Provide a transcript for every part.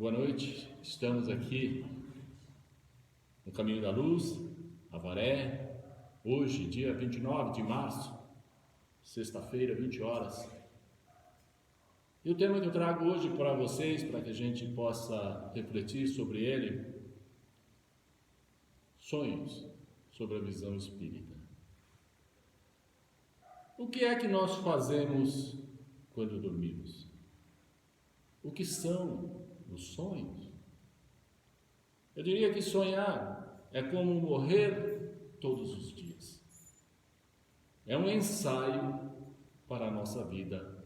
Boa noite, estamos aqui no Caminho da Luz, Avaré, hoje, dia 29 de março, sexta-feira, 20 horas. E o tema que eu trago hoje para vocês, para que a gente possa refletir sobre ele, sonhos sobre a visão espírita. O que é que nós fazemos quando dormimos? O que são os sonhos? Eu diria que sonhar é como morrer todos os dias. É um ensaio para a nossa vida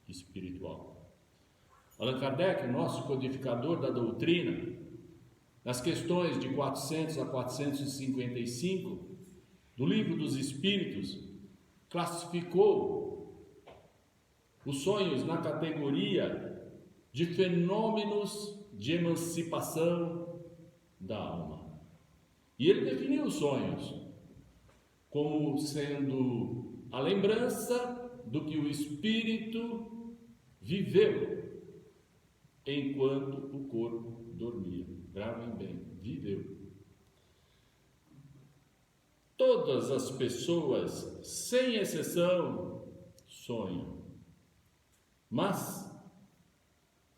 espiritual. Allan Kardec, nosso codificador da doutrina, nas questões de 400 a 455 do Livro dos Espíritos, classificou os sonhos na categoria de fenômenos de emancipação da alma. E ele definiu os sonhos como sendo a lembrança do que o espírito viveu enquanto o corpo dormia. Gravem bem, viveu. Todas as pessoas, sem exceção, sonham. Mas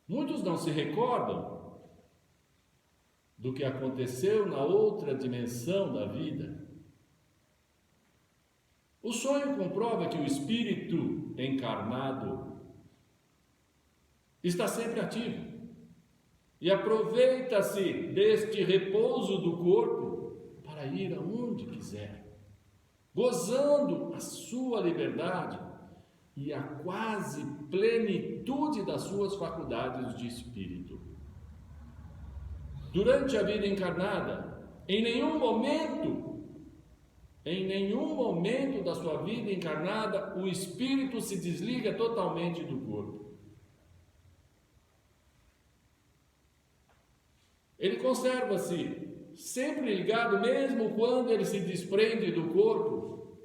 muitos não se recordam do que aconteceu na outra dimensão da vida. O sonho comprova que o espírito encarnado está sempre ativo e aproveita-se deste repouso do corpo para ir aonde quiser, gozando a sua liberdade e a quase plenitude das suas faculdades de espírito. Durante a vida encarnada, em nenhum momento da sua vida encarnada, o espírito se desliga totalmente do corpo. Ele conserva-se sempre ligado, mesmo quando ele se desprende do corpo,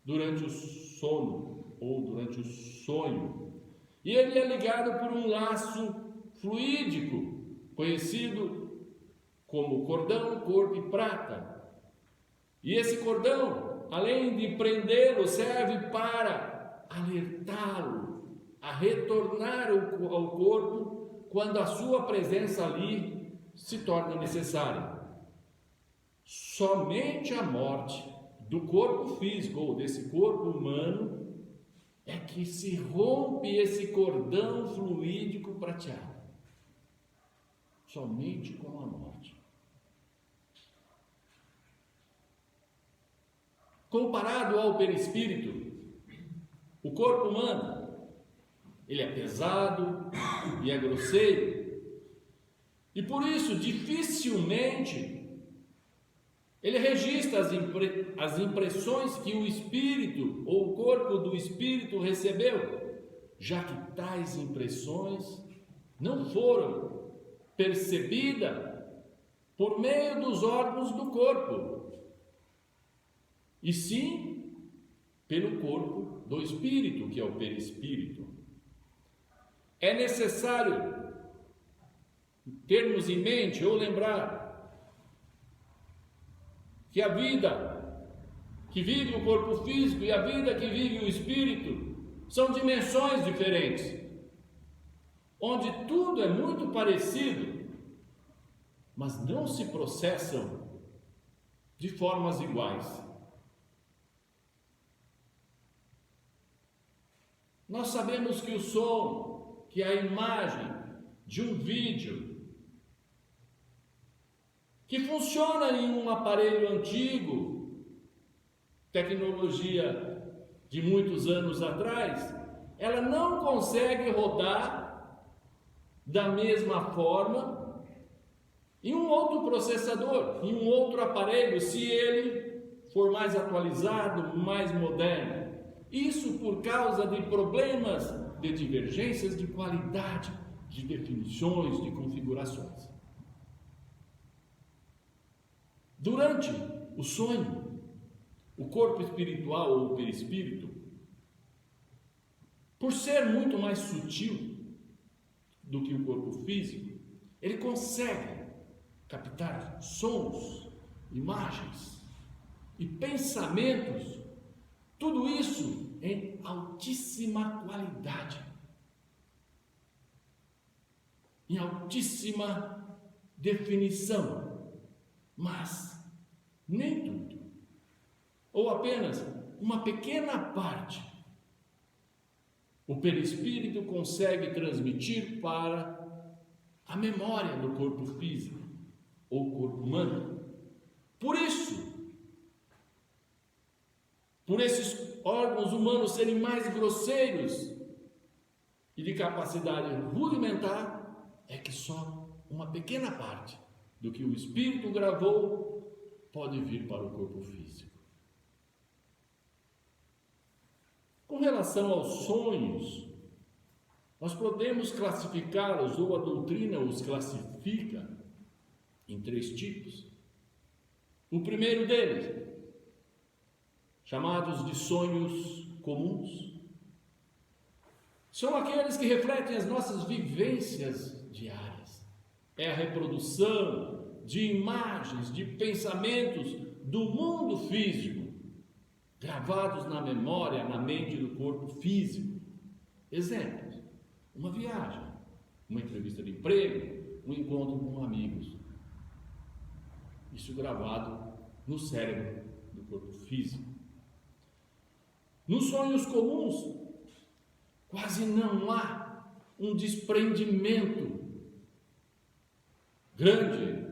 durante o sono ou durante o sonho. E ele é ligado por um laço fluídico, conhecido como cordão cor de prata. E esse cordão, além de prendê-lo, serve para alertá-lo a retornar ao corpo quando a sua presença ali se torna necessária. Somente a morte do corpo físico ou desse corpo humano é que se rompe esse cordão fluídico prateado. Somente com a morte. Comparado ao perispírito, o corpo humano, ele é pesado e é grosseiro. E por isso, dificilmente, ele registra as impressões que o espírito ou o corpo do espírito recebeu, já que tais impressões não foram percebidas por meio dos órgãos do corpo, e sim pelo corpo do espírito, que é o perispírito. É necessário termos em mente ou lembrar que a vida que vive o corpo físico e a vida que vive o espírito são dimensões diferentes, onde tudo é muito parecido, mas não se processam de formas iguais. Nós sabemos que o som, que a imagem de um vídeo que funciona em um aparelho antigo, tecnologia de muitos anos atrás, ela não consegue rodar da mesma forma em um outro processador, em um outro aparelho, se ele for mais atualizado, mais moderno. Isso por causa de problemas de divergências de qualidade, de definições, de configurações. Durante o sonho, o corpo espiritual ou o perispírito, por ser muito mais sutil do que o corpo físico, ele consegue captar sons, imagens e pensamentos, tudo isso em altíssima qualidade, em altíssima definição, mas nem tudo, ou apenas uma pequena parte, o perispírito consegue transmitir para a memória do corpo físico ou corpo humano. Por esses órgãos humanos serem mais grosseiros e de capacidade rudimentar, é que só uma pequena parte do que o espírito gravou pode vir para o corpo físico. Com relação aos sonhos, nós podemos classificá-los, ou a doutrina os classifica, em 3 tipos. O primeiro deles, chamados de sonhos comuns, são aqueles que refletem as nossas vivências diárias. É a reprodução de imagens, de pensamentos do mundo físico, gravados na memória, na mente do corpo físico. Exemplos: uma viagem, uma entrevista de emprego, um encontro com amigos. Isso gravado no cérebro do corpo físico. Nos sonhos comuns, quase não há um desprendimento grande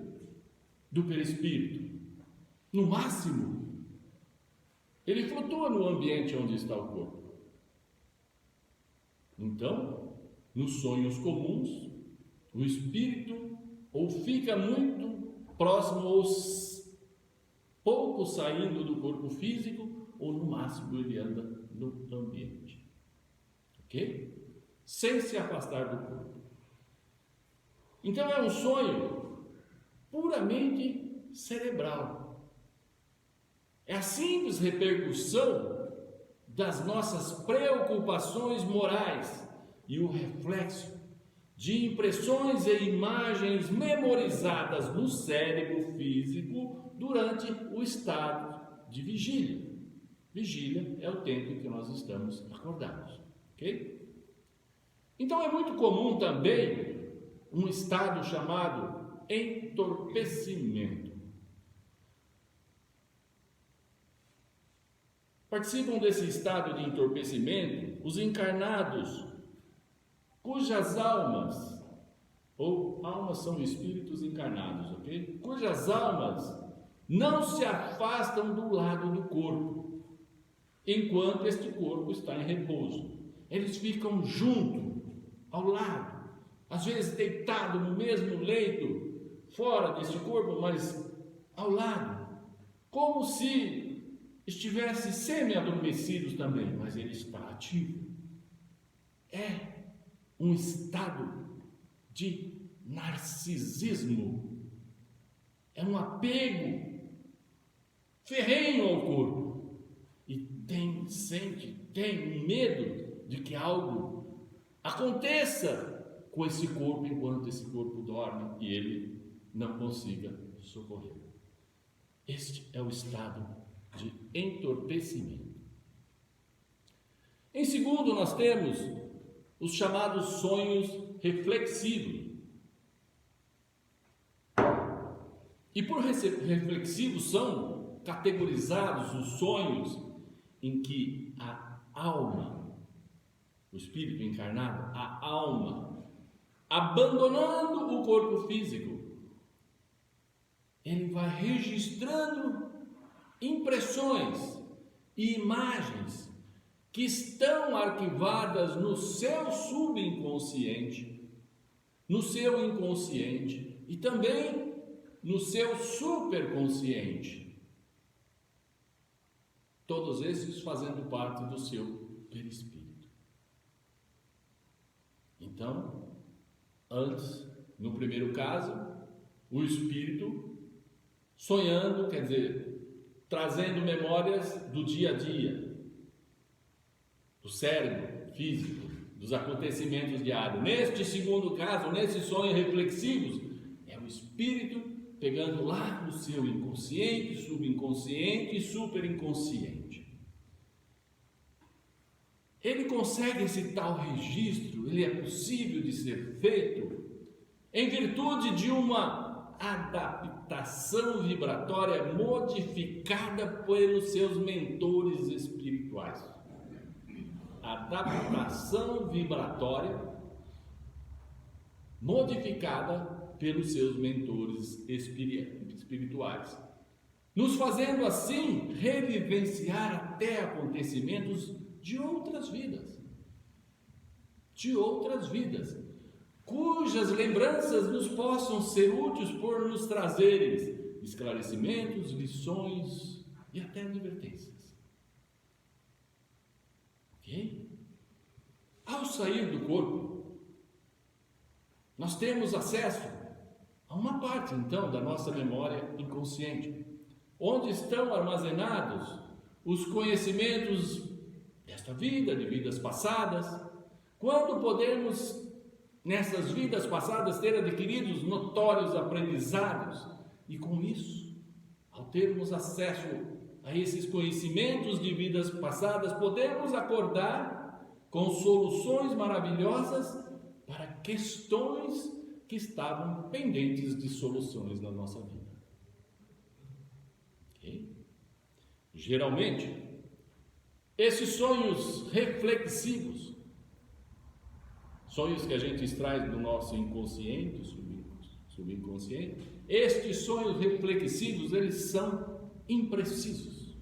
do perispírito. No máximo, ele flutua no ambiente onde está o corpo. Então, nos sonhos comuns, o espírito ou fica muito próximo ou pouco saindo do corpo físico, ou no máximo ele anda no ambiente. Ok? Sem se afastar do corpo. Então é um sonho puramente cerebral. É a simples repercussão das nossas preocupações morais e o reflexo de impressões e imagens memorizadas no cérebro físico durante o estado de vigília. Vigília é o tempo em que nós estamos acordados, ok? Então é muito comum também um estado chamado entorpecimento. Participam desse estado de entorpecimento os encarnados, cujas almas, ou almas são espíritos encarnados, ok? Cujas almas não se afastam do lado do corpo, enquanto este corpo está em repouso. Eles ficam junto, ao lado, às vezes deitado no mesmo leito, fora deste corpo, mas ao lado, como se estivessem semi-adormecidos também, mas ele está ativo. É um estado de narcisismo, é um apego ferrenho ao corpo, e tem um medo de que algo aconteça com esse corpo enquanto esse corpo dorme e ele não consiga socorrer. Este é o estado de entorpecimento. Em segundo, nós temos os chamados sonhos reflexivos. E por reflexivos são categorizados os sonhos em que a alma, o espírito encarnado, a alma, abandonando o corpo físico, ele vai registrando impressões e imagens que estão arquivadas no seu subconsciente, no seu inconsciente e também no seu superconsciente. Todos esses fazendo parte do seu perispírito. Então, antes, no primeiro caso, o espírito sonhando, quer dizer, trazendo memórias do dia a dia, do cérebro físico, dos acontecimentos diários. Neste segundo caso, nesses sonhos reflexivos, é o espírito pegando lá no seu inconsciente, subconsciente e superinconsciente. Ele consegue esse tal registro, ele é possível de ser feito em virtude de uma adaptação vibratória modificada pelos seus mentores espirituais. Adaptação vibratória modificada pelos seus mentores espirituais, nos fazendo assim revivenciar até acontecimentos de outras vidas, cujas lembranças nos possam ser úteis por nos trazerem esclarecimentos, lições e até advertências. Ok? Ao sair do corpo, nós temos acesso a uma parte, então, da nossa memória inconsciente, onde estão armazenados os conhecimentos desta vida, de vidas passadas. Quando podemos, nessas vidas passadas, ter adquiridos notórios aprendizados, e com isso, ao termos acesso a esses conhecimentos de vidas passadas, podemos acordar com soluções maravilhosas para questões que estavam pendentes de soluções na nossa vida. Okay? Geralmente, esses sonhos reflexivos, sonhos que a gente extrai do nosso inconsciente, subconsciente, estes sonhos reflexivos, eles são imprecisos,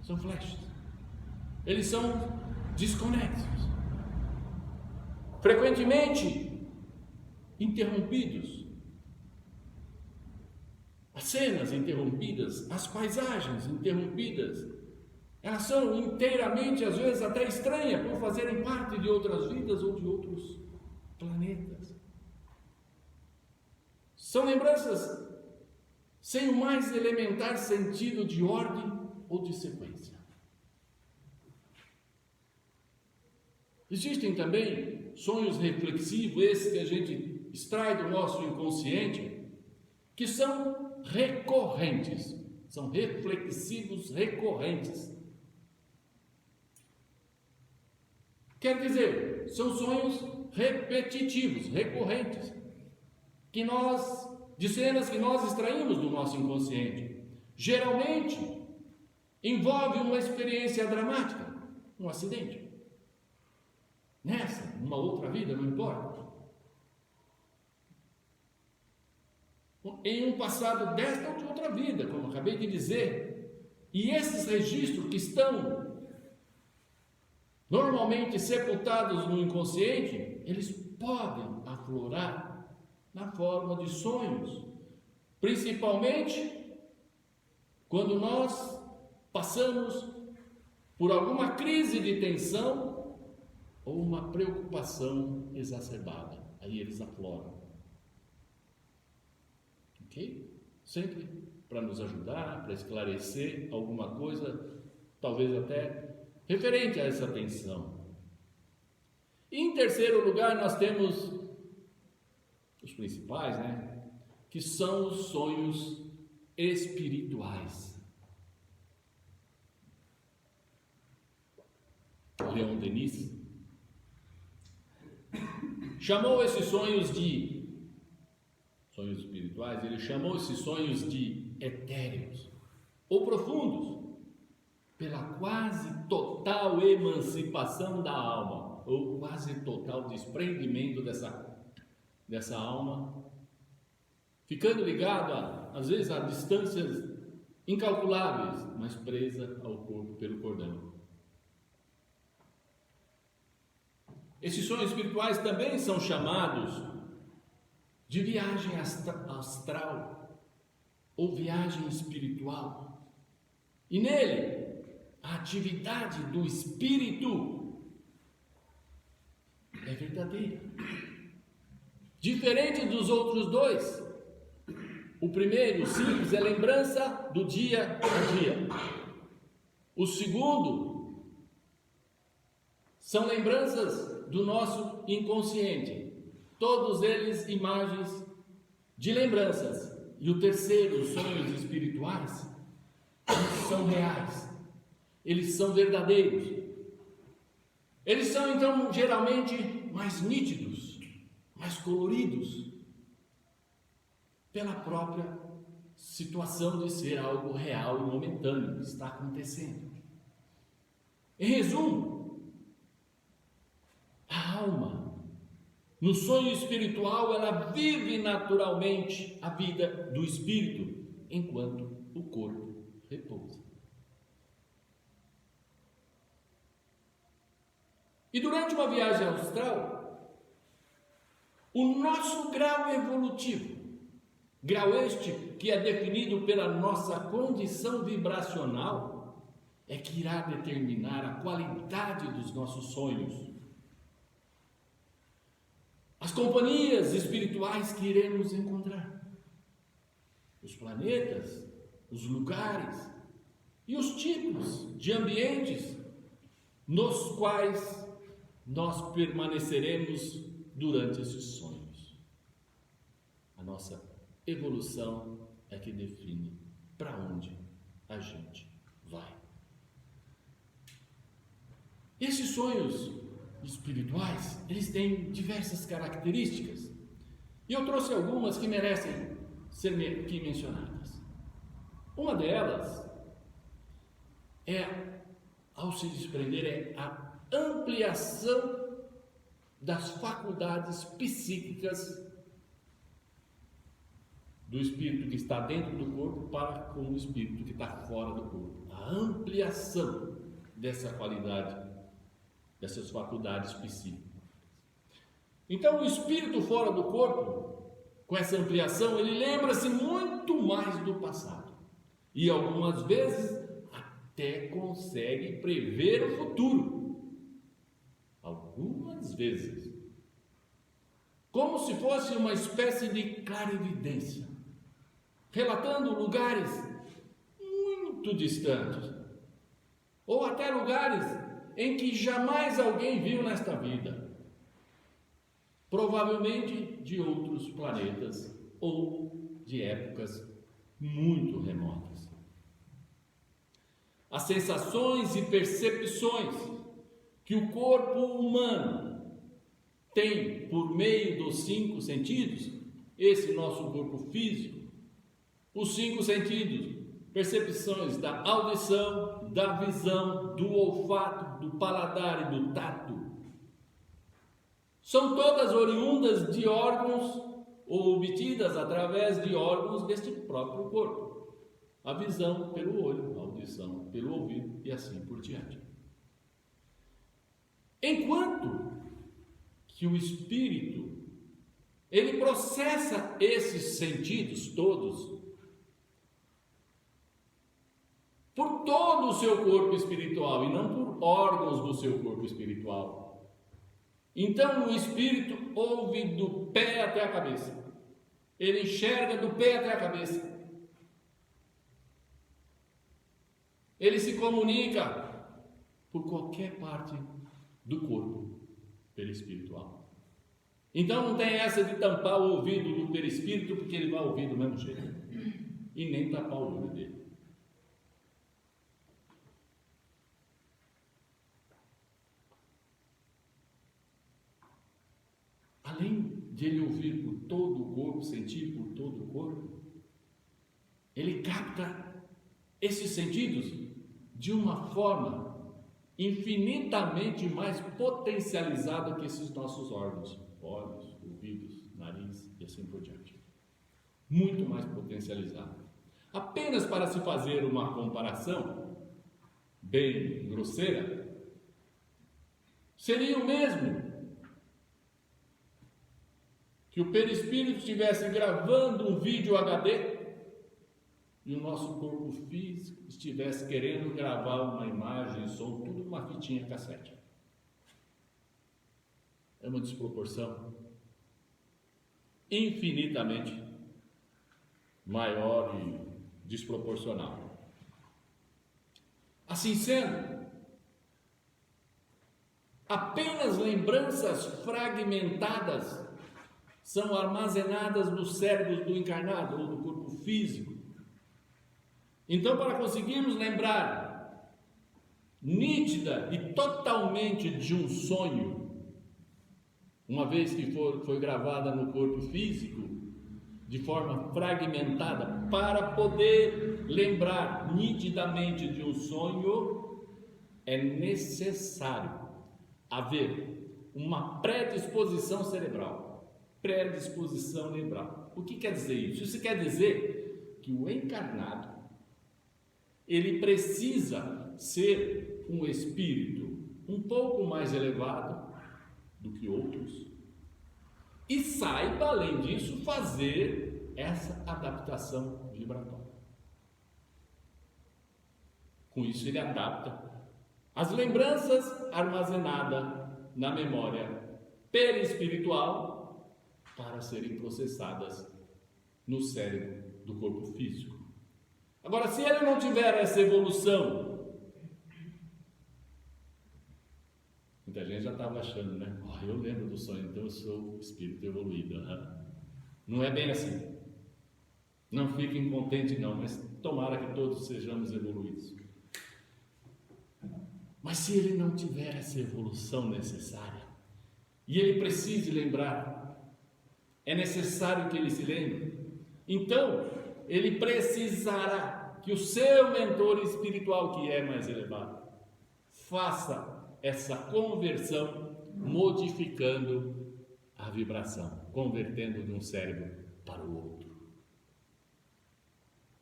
são flashes, eles são desconexos, frequentemente interrompidos, as cenas interrompidas, as paisagens interrompidas, elas são inteiramente, às vezes até estranhas, por fazerem parte de outras vidas ou de outros planetas. São lembranças sem o mais elementar sentido de ordem ou de sequência. Existem também sonhos reflexivos, esses que a gente extrai do nosso inconsciente, que são recorrentes, são reflexivos recorrentes. Quer dizer, são sonhos repetitivos, recorrentes, de cenas que nós extraímos do nosso inconsciente. Geralmente, envolve uma experiência dramática, um acidente. Nessa, numa outra vida, não importa. Em um passado desta ou de outra vida, como acabei de dizer. E esses registros que estão normalmente sepultados no inconsciente, eles podem aflorar na forma de sonhos, principalmente quando nós passamos por alguma crise de tensão ou uma preocupação exacerbada. Aí eles afloram. Ok? Sempre para nos ajudar, para esclarecer alguma coisa, talvez até referente a essa tensão. E em terceiro lugar, nós temos os principais, que são os sonhos espirituais. Leon Denis chamou esses sonhos espirituais, ele chamou esses sonhos de etéreos ou profundos, pela quase total emancipação da alma, ou quase total desprendimento dessa alma, ficando ligado às vezes a distâncias incalculáveis, mas presa ao corpo pelo cordão. Esses sonhos espirituais também são chamados de viagem astral ou viagem espiritual. E nele, a atividade do espírito é verdadeira. Diferente dos outros dois. O primeiro, o simples, é lembrança do dia a dia. O segundo São lembranças do nosso inconsciente, todos eles imagens de lembranças. E o terceiro, os sonhos espirituais, eles são reais, eles são verdadeiros. Eles são então geralmente mais nítidos, mais coloridos, pela própria situação de ser algo real e momentâneo que está acontecendo. Em resumo, a alma, no sonho espiritual, ela vive naturalmente a vida do espírito, enquanto o corpo repousa. E durante uma viagem astral, o nosso grau evolutivo, grau este que é definido pela nossa condição vibracional, é que irá determinar a qualidade dos nossos sonhos. As companhias espirituais que iremos encontrar, os planetas, os lugares e os tipos de ambientes nos quais nós permaneceremos durante esses sonhos. A nossa evolução é que define para onde a gente vai. Esses sonhos espirituais, eles têm diversas características, e eu trouxe algumas que merecem ser aqui mencionadas. Uma delas é, ao se desprender, é a ampliação das faculdades psíquicas do espírito que está dentro do corpo para com o espírito que está fora do corpo. A ampliação dessa qualidade, dessas faculdades psíquicas. Então, o espírito fora do corpo, com essa ampliação, ele lembra-se muito mais do passado. E algumas vezes até consegue prever o futuro. Algumas vezes. Como se fosse uma espécie de clarividência, relatando lugares muito distantes, ou até lugares em que jamais alguém viu nesta vida, provavelmente de outros planetas ou de épocas muito remotas. As sensações e percepções que o corpo humano tem por meio dos 5 sentidos, esse nosso corpo físico, os 5 sentidos, percepções da audição, da visão, do olfato, do paladar e do tato, são todas oriundas de órgãos ou obtidas através de órgãos deste próprio corpo. A visão pelo olho, a audição pelo ouvido e assim por diante. Enquanto que o espírito, ele processa esses sentidos todos por todo o seu corpo espiritual e não por órgãos do seu corpo espiritual. Então o espírito ouve do pé até a cabeça, ele enxerga do pé até a cabeça, ele se comunica por qualquer parte do corpo perispiritual. Então não tem essa de tampar o ouvido do perispírito, porque ele vai ouvir do mesmo jeito, e nem tapar o olho dele. Além de ele ouvir por todo o corpo, sentir por todo o corpo, ele capta esses sentidos de uma forma infinitamente mais potencializada que esses nossos órgãos, olhos, ouvidos, nariz e assim por diante. Muito mais potencializada. Apenas para se fazer uma comparação bem grosseira, seria o mesmo que o perispírito estivesse gravando um vídeo HD e o nosso corpo físico estivesse querendo gravar uma imagem, som, tudo numa fitinha cassete. É uma desproporção infinitamente maior e desproporcional. Assim sendo, Apenas lembranças fragmentadas são armazenadas nos cérebros do encarnado ou do corpo físico. Então, para conseguirmos lembrar nítida e totalmente de um sonho, uma vez que foi gravada no corpo físico, de forma fragmentada, para poder lembrar nitidamente de um sonho, é necessário haver uma predisposição cerebral. Predisposição cerebral. O que quer dizer isso? Isso quer dizer que o encarnado, ele precisa ser um espírito um pouco mais elevado do que outros e saiba, além disso, fazer essa adaptação vibratória. Com isso ele adapta as lembranças armazenadas na memória perispiritual para serem processadas no cérebro do corpo físico. Agora, se ele não tiver essa evolução, muita gente já estava achando, né? Eu lembro do sonho, então eu sou espírito evoluído. Não é bem assim. Não fiquem contentes não, mas tomara que todos sejamos evoluídos. Mas se ele não tiver essa evolução necessária, e ele precise lembrar, é necessário que ele se lembre, então ele precisará que o seu mentor espiritual, que é mais elevado, faça essa conversão, modificando a vibração, convertendo de um cérebro para o outro.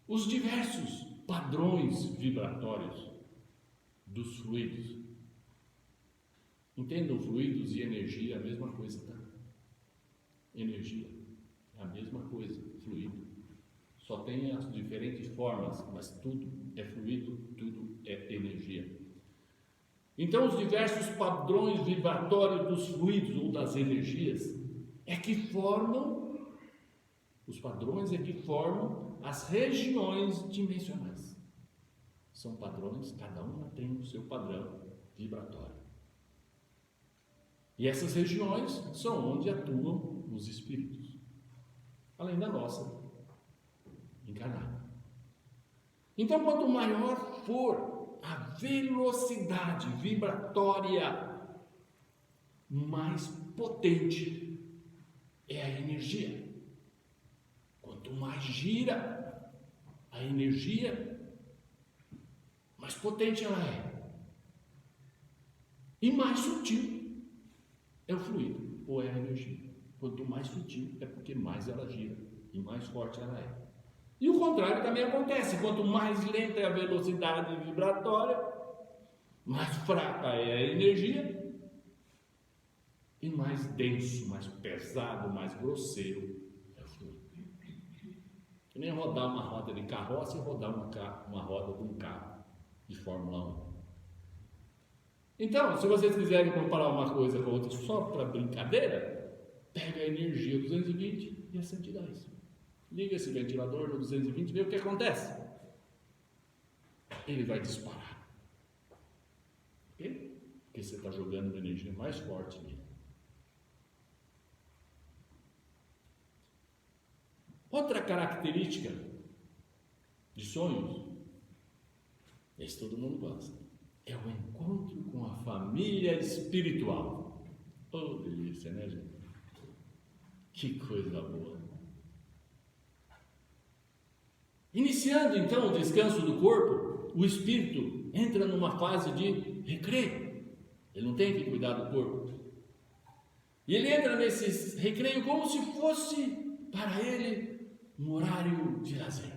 Os diversos padrões vibratórios dos fluidos. Entendam, fluidos e energia é a mesma coisa, tá? Energia é a mesma coisa, fluido. Só tem as diferentes formas, mas tudo é fluido, tudo é energia. Então, os diversos padrões vibratórios dos fluidos ou das energias é que formam, os padrões é que formam as regiões dimensionais. São padrões, cada uma tem o seu padrão vibratório. E essas regiões são onde atuam os espíritos, além da nossa encarnada. Então, quanto maior for a velocidade vibratória, mais potente é a energia. Quanto mais gira a energia, mais potente ela é. E mais sutil é o fluido, ou é a energia. Quanto mais sutil é porque mais ela gira e mais forte ela é. E o contrário também acontece. Quanto mais lenta é a velocidade vibratória, mais fraca é a energia e mais denso, mais pesado, mais grosseiro é o fluido. Que nem rodar uma roda de carroça e rodar uma roda de um carro de Fórmula 1. Então, se vocês quiserem comparar uma coisa com a outra só para brincadeira, pega a energia 220 e a 110. Liga esse ventilador no 220 e vê o que acontece. Ele vai disparar. Ok? Porque você está jogando uma energia mais forte nele. Outra característica de sonhos, esse todo mundo gosta, é o encontro com a família espiritual. Oh, delícia, né, gente? Que coisa boa. Iniciando então o descanso do corpo, o espírito entra numa fase de recreio. Ele não tem que cuidar do corpo. E ele entra nesse recreio como se fosse para ele um horário de lazer.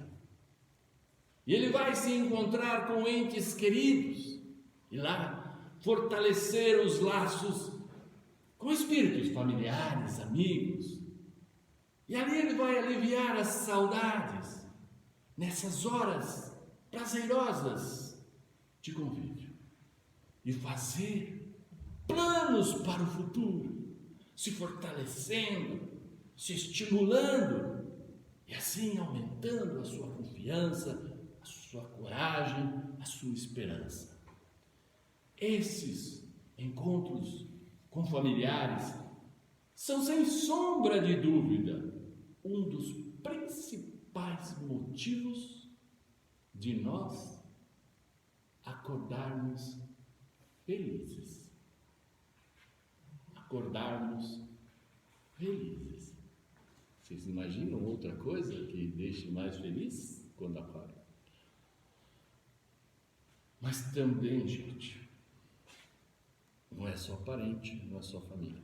E ele vai se encontrar com entes queridos e lá fortalecer os laços com espíritos familiares, amigos. E ali ele vai aliviar as saudades nessas horas prazerosas de convívio e fazer planos para o futuro, se fortalecendo, se estimulando e assim aumentando a sua confiança, a sua coragem, a sua esperança. Esses encontros com familiares, são sem sombra de dúvida um dos principais motivos de nós acordarmos felizes. Acordarmos felizes. Vocês imaginam outra coisa que deixe mais feliz quando acorda? Mas também, gente, não é só parente, não é só família.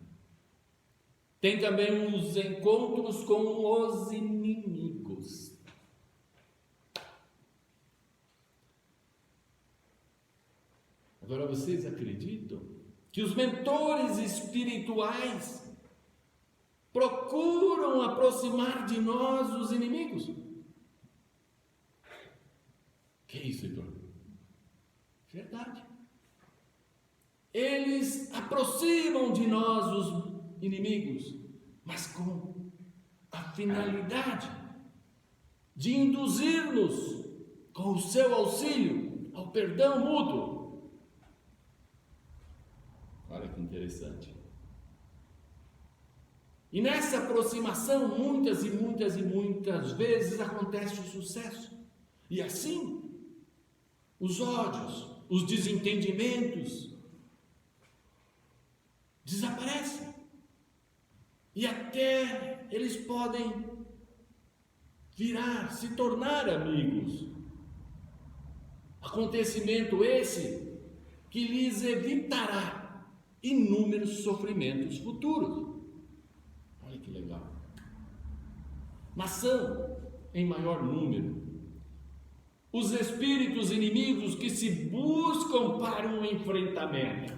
Tem também os encontros com os inimigos. Agora, vocês acreditam que os mentores espirituais procuram aproximar de nós os inimigos? Que é isso, Heitor? Verdade. Eles aproximam de nós os inimigos, mas com a finalidade de induzir-nos, com o seu auxílio, ao perdão mútuo. Olha que interessante. E nessa aproximação, muitas vezes acontece o sucesso. E assim, os ódios, os desentendimentos desaparecem. E até eles podem se tornar amigos. Acontecimento esse que lhes evitará inúmeros sofrimentos futuros. Olha que legal. Mas são, em maior número, os espíritos inimigos que se buscam para um enfrentamento,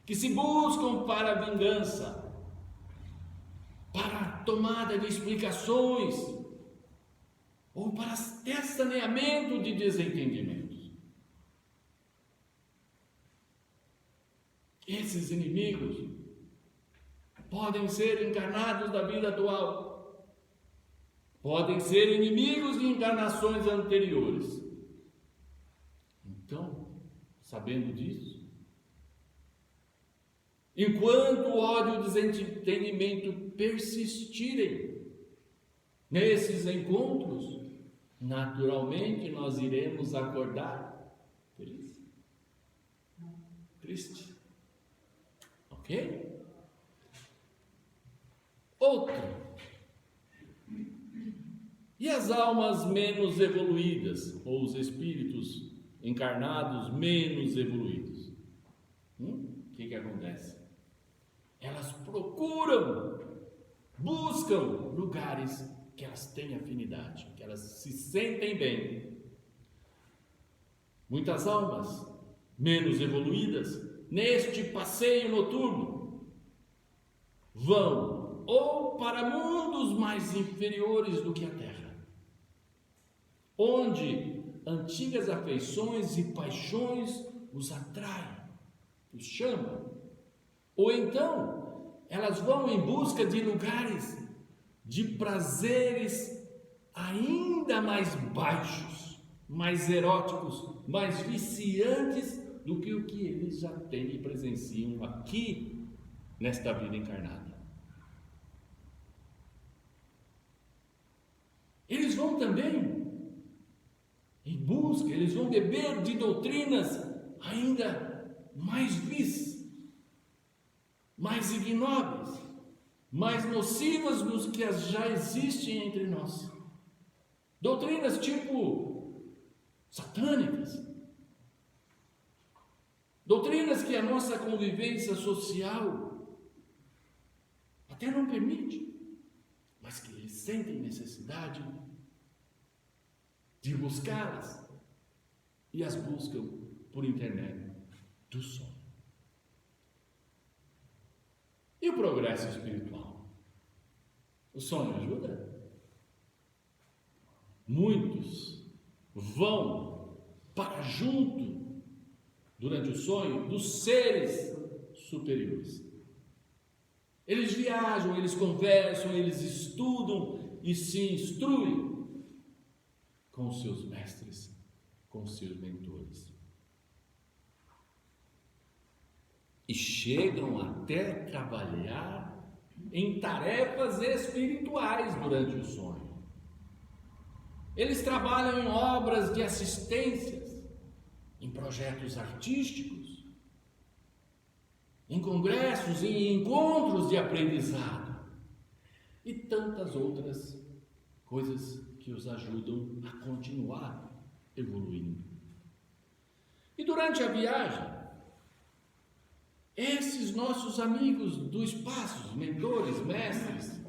que se buscam para a vingança, para a tomada de explicações, ou para até saneamento de desentendimentos. Esses inimigos podem ser encarnados da vida atual, podem ser inimigos de encarnações anteriores. Então, sabendo disso, enquanto o ódio e o desentendimento persistirem nesses encontros, naturalmente nós iremos acordar felizes, tristes, ok? Outro. E as almas menos evoluídas, ou os espíritos encarnados menos evoluídos? O que acontece? Elas buscam lugares que elas têm afinidade, que elas se sentem bem. Muitas almas menos evoluídas, neste passeio noturno, vão ou para mundos mais inferiores do que a Terra, onde antigas afeições e paixões os atraem, os chamam. Ou então, elas vão em busca de lugares de prazeres ainda mais baixos, mais eróticos, mais viciantes do que o que eles já têm e presenciam aqui, nesta vida encarnada. Eles vão também em busca, eles vão beber de doutrinas ainda mais vis, mais ignóbeis, mais nocivas dos que já existem entre nós. Doutrinas tipo satânicas, doutrinas que a nossa convivência social até não permite, mas que eles sentem necessidade de buscá-las e as buscam por intermédio do sono. E o progresso espiritual? O sono ajuda? Muitos vão para junto, durante o sonho, dos seres superiores. Eles viajam, eles conversam, eles estudam e se instruem com os seus mestres, com os seus mentores. e chegam até trabalhar em tarefas espirituais durante o sonho. Eles trabalham em obras de assistências, em projetos artísticos, em congressos, em encontros de aprendizado e tantas outras coisas que os ajudam a continuar evoluindo. E durante a viagem, esses nossos amigos do espaço, os mentores, mestres,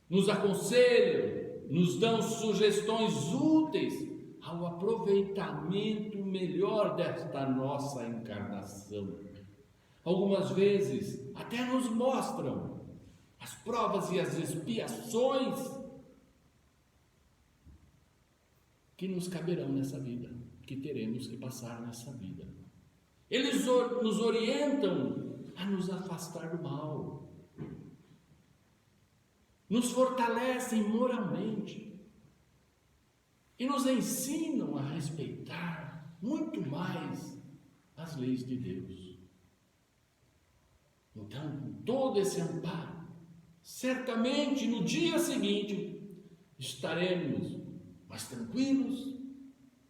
nos aconselham, nos dão sugestões úteis ao aproveitamento melhor desta nossa encarnação. Algumas vezes até nos mostram as provas e as expiações que nos caberão nessa vida, que teremos que passar nessa vida. Eles nos orientam a nos afastar do mal, nos fortalecem moralmente e nos ensinam a respeitar muito mais as leis de Deus. Então, com todo esse amparo, certamente no dia seguinte estaremos mais tranquilos,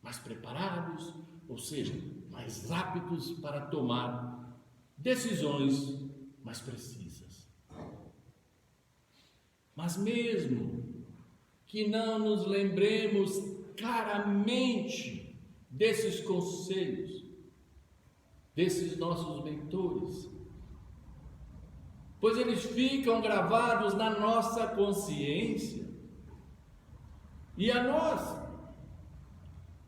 mais preparados, ou seja, mais aptos para tomar decisões mais precisas. Mas mesmo que não nos lembremos claramente desses conselhos, desses nossos mentores, pois eles ficam gravados na nossa consciência, e a nós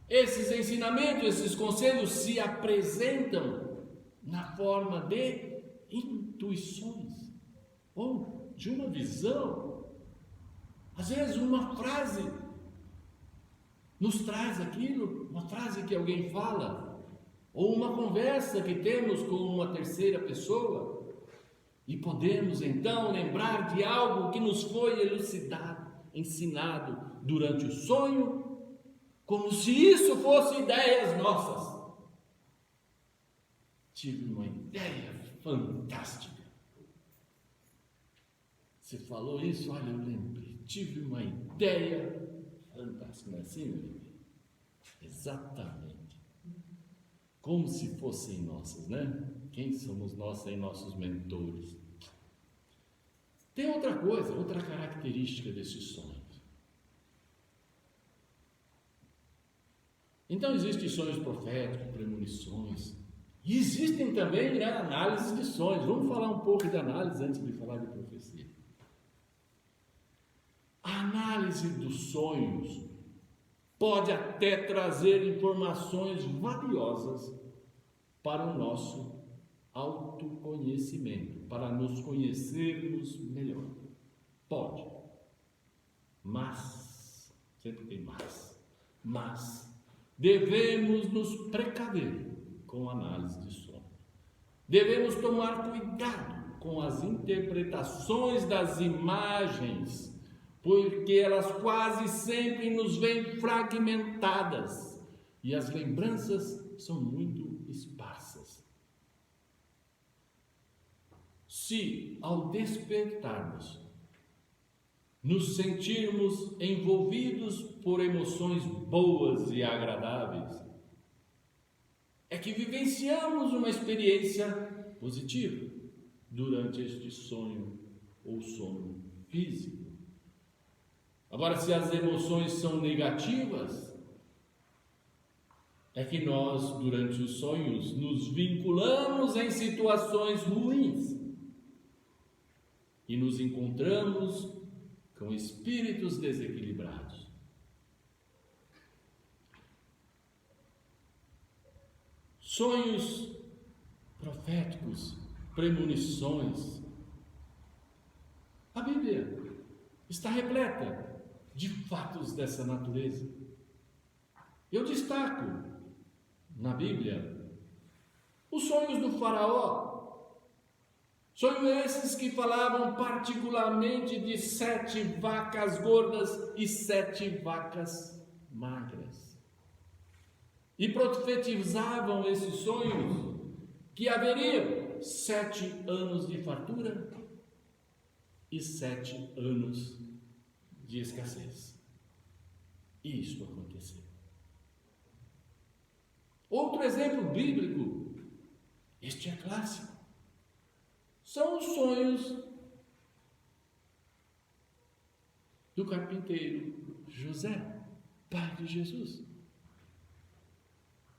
esses ensinamentos, esses conselhos se apresentam na forma de intuições ou de uma visão. Às vezes uma frase nos traz aquilo, uma frase que alguém fala, ou uma conversa que temos com uma terceira pessoa, e podemos então lembrar de algo que nos foi elucidado, ensinado durante o sonho, como se isso fosse ideias nossas. Tive uma ideia fantástica. Você falou isso, olha, eu lembrei. Tive uma ideia fantástica, não é assim, meu filho? Exatamente. Como se fossem nossas, né? Quem somos nós sem nossos mentores? Tem outra coisa, outra característica desses sonhos. Então existem sonhos proféticos, premonições, e existem também análises de sonhos. Vamos falar um pouco de análise antes de falar de profecia. A análise dos sonhos pode até trazer informações valiosas para o nosso autoconhecimento, para nos conhecermos melhor. Pode, mas, sempre tem mas devemos nos precaver com a análise de sonho. Devemos tomar cuidado com as interpretações das imagens, porque elas quase sempre nos vêm fragmentadas e as lembranças são muito esparsas. Se, ao despertarmos, nos sentirmos envolvidos por emoções boas e agradáveis, é que vivenciamos uma experiência positiva durante este sonho ou sono físico. Agora, se as emoções são negativas, é que nós, durante os sonhos, nos vinculamos em situações ruins e nos encontramos com espíritos desequilibrados. Sonhos proféticos, premonições. A Bíblia está repleta de fatos dessa natureza. Eu destaco na Bíblia os sonhos do faraó. Sonhos esses que falavam particularmente de 7 vacas gordas e 7 vacas magras. E profetizavam esses sonhos que haveriam 7 anos de fartura e 7 anos de escassez. E isto aconteceu. Outro exemplo bíblico, este é clássico, são os sonhos do carpinteiro José, pai de Jesus,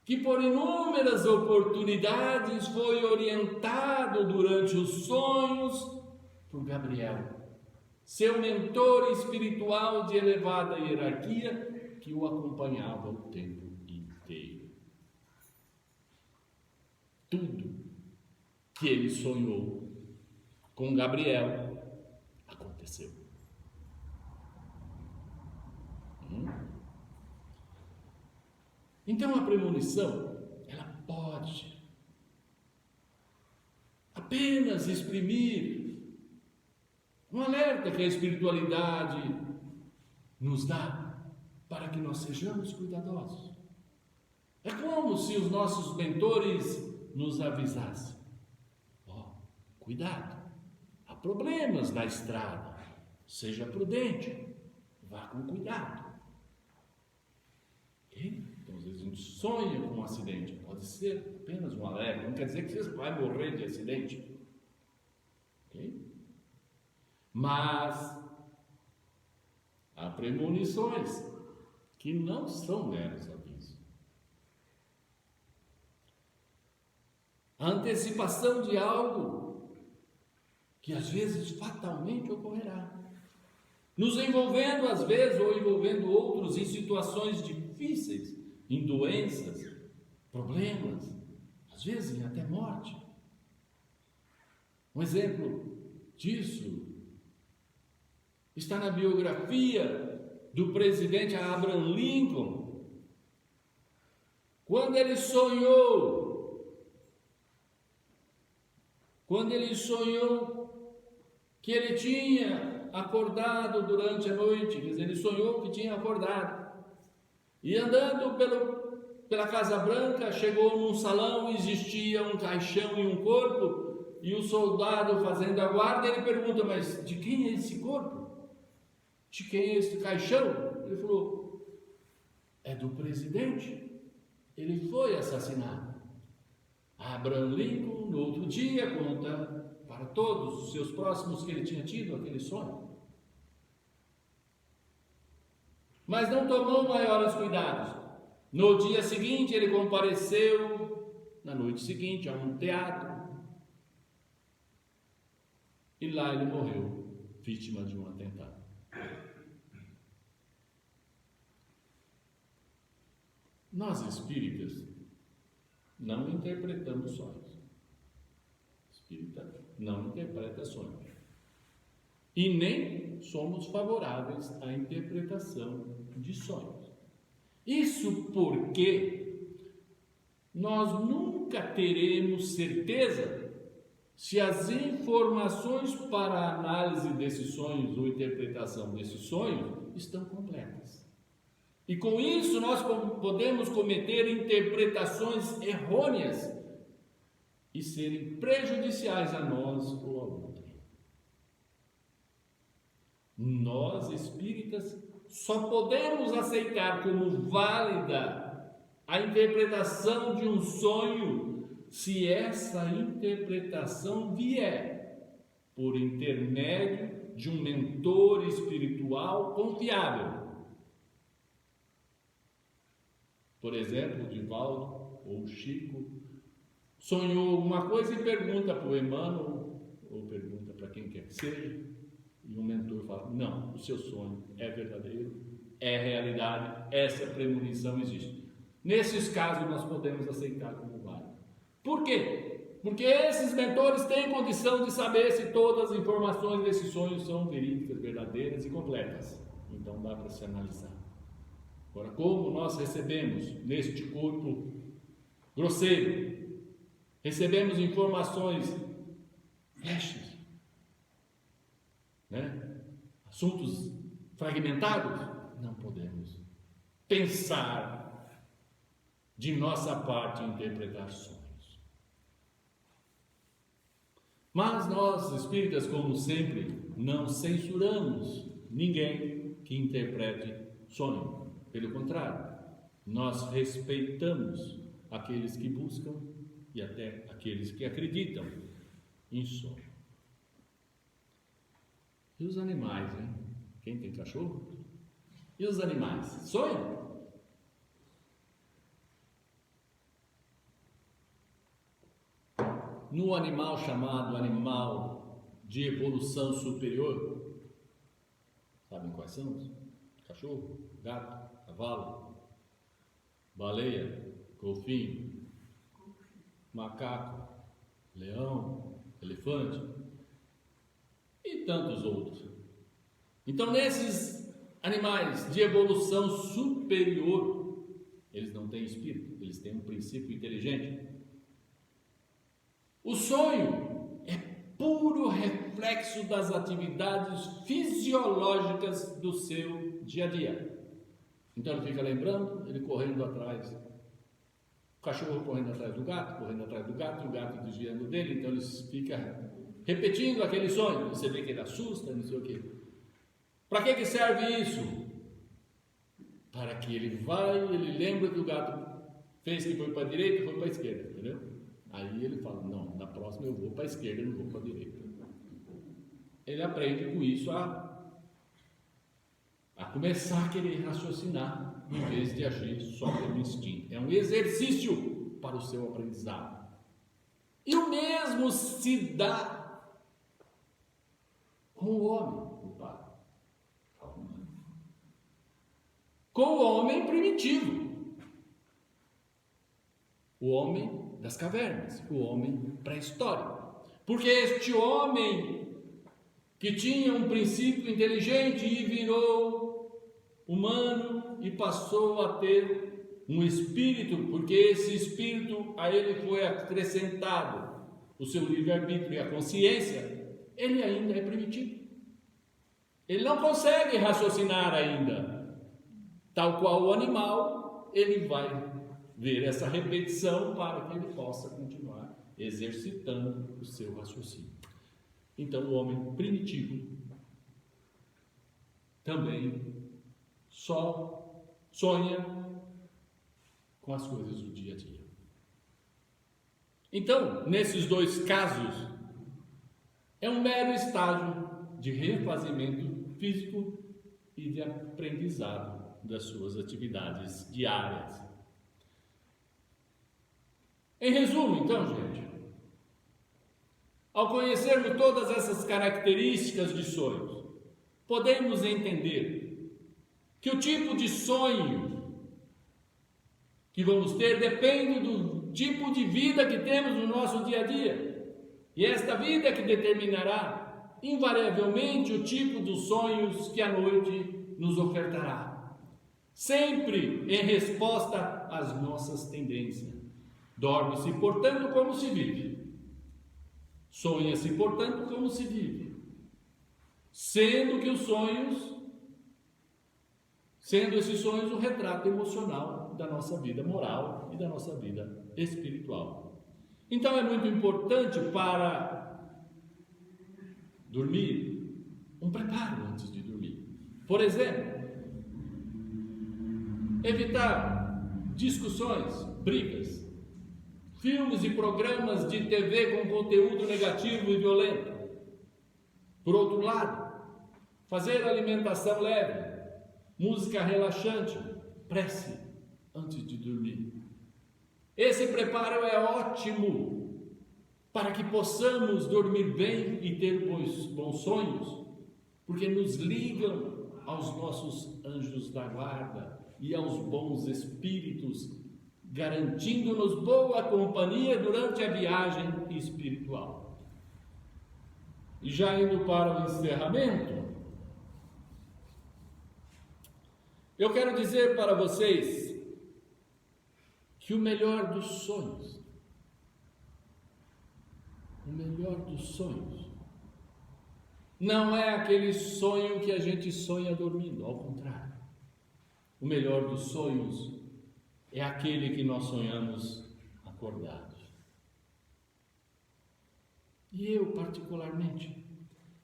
que por inúmeras oportunidades foi orientado durante os sonhos por Gabriel, seu mentor espiritual de elevada hierarquia, que o acompanhava o tempo inteiro. Tudo que ele sonhou com Gabriel aconteceu. Então a premonição, ela pode apenas exprimir um alerta que a espiritualidade nos dá para que nós sejamos cuidadosos. É como se os nossos mentores nos avisassem: cuidado, há problemas na estrada, seja prudente, vá com cuidado. Okay? Então, às vezes a gente sonha com um acidente, pode ser apenas um alerta, não quer dizer que você vai morrer de acidente. Okay? Mas há premonições que não são meros avisos. A antecipação de algo que às vezes fatalmente ocorrerá, nos envolvendo às vezes ou envolvendo outros em situações difíceis, em doenças, problemas, às vezes em até morte. Um exemplo disso está na biografia do presidente Abraham Lincoln, quando ele sonhou que ele tinha acordado durante a noite, quer dizer, ele sonhou que tinha acordado, e andando pela Casa Branca, chegou num salão, existia um caixão e um corpo, e o soldado fazendo a guarda, ele pergunta: mas de quem é esse corpo? De quem é esse caixão? Ele falou: é do presidente, ele foi assassinado. Abraham Lincoln, no outro dia, conta para todos os seus próximos que ele tinha tido aquele sonho. Mas não tomou maiores cuidados. No dia seguinte, ele compareceu, na noite seguinte, a um teatro. E lá ele morreu, vítima de um atentado. Nós espíritas não interpretamos sonhos. Espírita não interpreta sonhos. E nem somos favoráveis à interpretação de sonhos. Isso porque nós nunca teremos certeza se as informações para a análise desses sonhos ou interpretação desses sonhos estão completas. E com isso nós podemos cometer interpretações errôneas e serem prejudiciais a nós ou a outrem. Nós, espíritas, só podemos aceitar como válida a interpretação de um sonho se essa interpretação vier por intermédio de um mentor espiritual confiável. Por exemplo, o Divaldo ou o Chico sonhou alguma coisa e pergunta para o Emmanuel, ou pergunta para quem quer que seja, e o mentor fala: não, o seu sonho é verdadeiro, é realidade, essa premonição existe. Nesses casos nós podemos aceitar como válido. Por quê? Porque esses mentores têm condição de saber se todas as informações desses sonhos são verídicas, verdadeiras e completas. Então dá para se analisar. Agora, como nós recebemos neste corpo grosseiro, recebemos informações flashes, assuntos fragmentados, não podemos pensar de nossa parte em interpretar sonhos. Mas nós, espíritas, como sempre, não censuramos ninguém que interprete sonho. Pelo contrário, nós respeitamos aqueles que buscam e até aqueles que acreditam em sonho. E os animais, hein? Quem tem cachorro? E os animais? Sonham? No animal chamado animal de evolução superior, sabem quais são? Cachorro, gato, cavalo, baleia, golfinho, macaco, leão, elefante e tantos outros. Então, nesses animais de evolução superior, eles não têm espírito, eles têm um princípio inteligente. O sonho é puro reflexo das atividades fisiológicas do seu dia a dia. Então ele fica lembrando, ele correndo atrás, o cachorro correndo atrás do gato, e o gato desviando dele, então ele fica repetindo aquele sonho. Você vê que ele assusta, não sei o quê. Para que serve isso? Para que ele lembra que o gato fez que foi para a direita e foi para a esquerda, entendeu? Aí ele fala, não, na próxima eu vou para a esquerda, não vou para a direita. Ele aprende com isso a começar a querer raciocinar, em vez de agir só pelo instinto. É um exercício para o seu aprendizado. E o mesmo se dá com o homem, compadre. Com o homem primitivo. O homem das cavernas, o homem pré-histórico. Porque este homem que tinha um princípio inteligente e virou humano e passou a ter um espírito, porque esse espírito a ele foi acrescentado o seu livre-arbítrio e a consciência, ele ainda é primitivo. Ele não consegue raciocinar ainda, tal qual o animal, ele vai ver essa repetição para que ele possa continuar exercitando o seu raciocínio. Então o homem primitivo também só sonha com as coisas do dia a dia. Então, nesses dois casos, é um mero estágio de refazimento físico e de aprendizado das suas atividades diárias. Em resumo, então, gente, ao conhecermos todas essas características de sonhos, podemos entender que o tipo de sonho que vamos ter depende do tipo de vida que temos no nosso dia a dia. E esta vida que determinará, invariavelmente, o tipo dos sonhos que a noite nos ofertará. Sempre em resposta às nossas tendências. Dorme-se, portanto, como se vive. Sonha-se, portanto, como se vive. Sendo esses sonhos o retrato emocional da nossa vida moral e da nossa vida espiritual. Então é muito importante para dormir um preparo antes de dormir. Por exemplo, evitar discussões, brigas, filmes e programas de TV com conteúdo negativo e violento. Por outro lado, fazer alimentação leve, música relaxante, prece antes de dormir. Esse preparo é ótimo para que possamos dormir bem e ter bons sonhos, porque nos ligam aos nossos anjos da guarda e aos bons espíritos, garantindo-nos boa companhia durante a viagem espiritual. E já indo para o encerramento, eu quero dizer para vocês que o melhor dos sonhos, não é aquele sonho que a gente sonha dormindo, ao contrário. O melhor dos sonhos é aquele que nós sonhamos acordados. E eu, particularmente,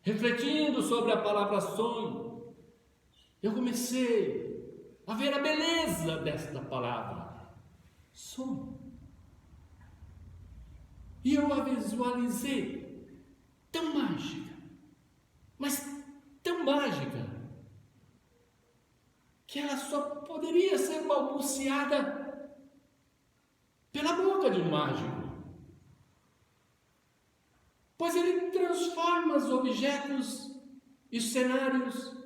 refletindo sobre a palavra sonho, eu comecei a ver a beleza desta palavra, sonho. E eu a visualizei tão mágica, mas tão mágica, que ela só poderia ser balbuciada pela boca de um mágico. Pois ele transforma os objetos e cenários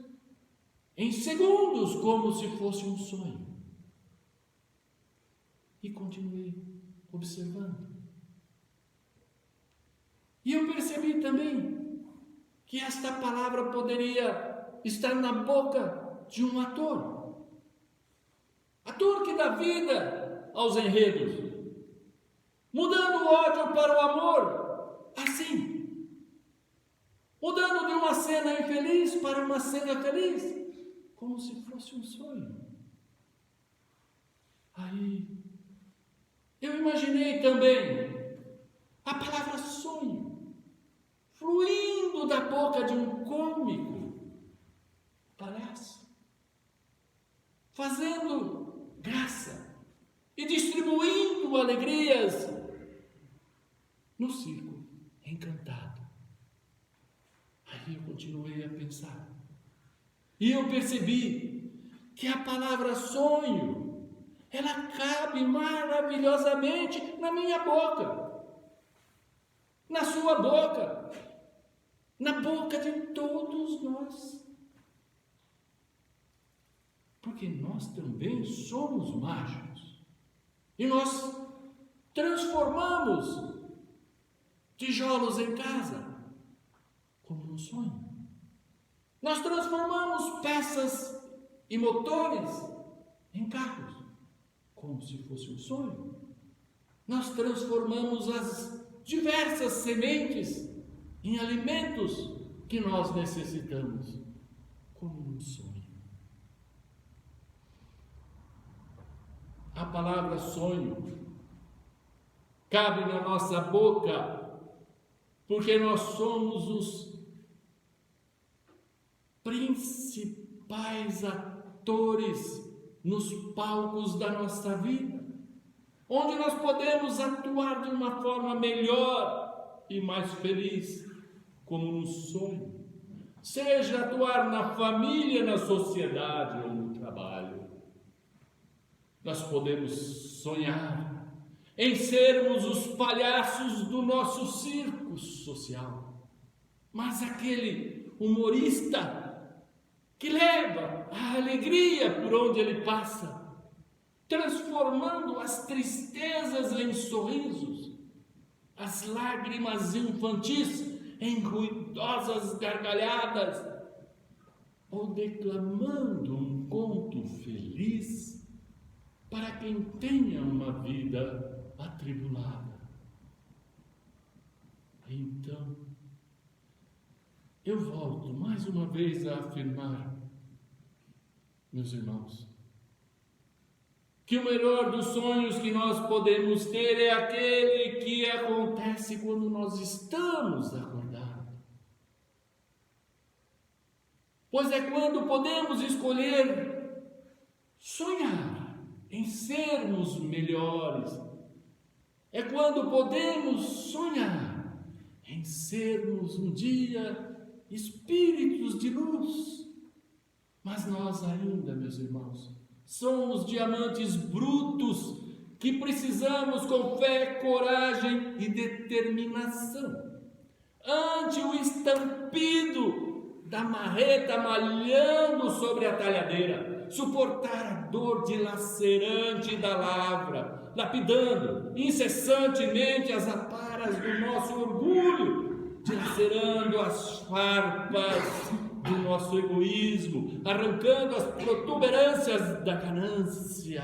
em segundos, como se fosse um sonho. E continuei observando. E eu percebi também que esta palavra poderia estar na boca de um ator. Ator que dá vida aos enredos, mudando o ódio para o amor. Assim, mudando de uma cena infeliz para uma cena feliz, como se fosse um sonho. Aí, eu imaginei também a palavra sonho, fluindo da boca de um cômico, palhaço, fazendo graça e distribuindo alegrias no circo. Encantado. Aí eu continuei a pensar. E eu percebi que a palavra sonho, ela cabe maravilhosamente na minha boca, na sua boca, na boca de todos nós. Porque nós também somos mágicos. E nós transformamos tijolos em casa, como um sonho. Nós transformamos peças e motores em carros, como se fosse um sonho. Nós transformamos as diversas sementes em alimentos que nós necessitamos, como um sonho. A palavra sonho cabe na nossa boca, porque nós somos os principais atores nos palcos da nossa vida, onde nós podemos atuar de uma forma melhor e mais feliz, como no sonho, seja atuar na família, na sociedade ou no trabalho. Nós podemos sonhar em sermos os palhaços do nosso circo social, mas aquele humorista que leva a alegria por onde ele passa, transformando as tristezas em sorrisos, as lágrimas infantis em ruidosas gargalhadas, ou declamando um conto feliz para quem tenha uma vida atribulada. Então, eu volto mais uma vez a afirmar, meus irmãos, que o melhor dos sonhos que nós podemos ter é aquele que acontece quando nós estamos acordados. Pois é quando podemos escolher sonhar em sermos melhores. É quando podemos sonhar em sermos um dia espíritos de luz. Mas nós ainda, meus irmãos, somos diamantes brutos que precisamos com fé, coragem e determinação, ante o estampido da marreta malhando sobre a talhadeira, suportar a dor dilacerante da lavra, lapidando incessantemente as aparas do nosso orgulho, dilacerando as farpas do nosso egoísmo, arrancando as protuberâncias da ganância,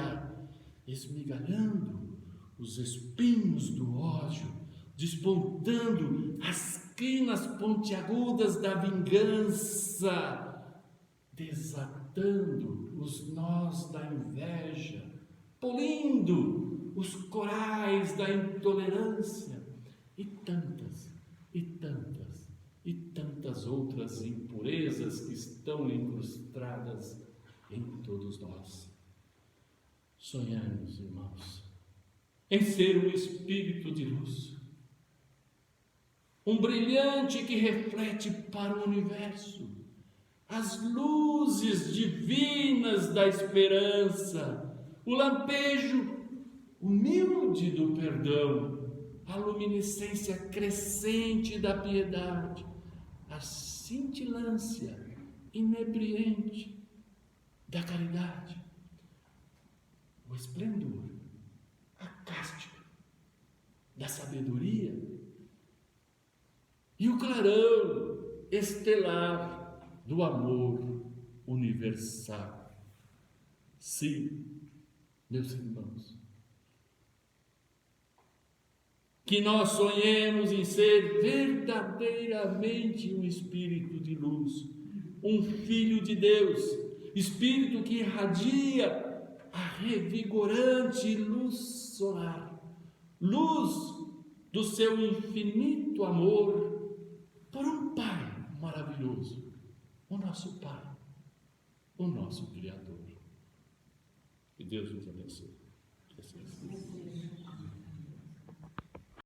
esmigalhando os espinhos do ódio, despontando as crinas pontiagudas da vingança, desatando os nós da inveja, polindo os corais da intolerância e tantas e tantas outras impurezas que estão incrustadas em todos nós. Sonhamos, irmãos, em ser um espírito de luz, um brilhante que reflete para o universo as luzes divinas da esperança, o lampejo humilde do perdão, a luminescência crescente da piedade, a cintilância inebriante da caridade, o esplendor, a cástica da sabedoria e o clarão estelar do amor universal. Sim, meus irmãos, que nós sonhemos em ser verdadeiramente um espírito de luz, um filho de Deus, espírito que irradia a revigorante luz solar, luz do seu infinito amor por um Pai maravilhoso, o nosso Pai, o nosso Criador. Que Deus nos abençoe.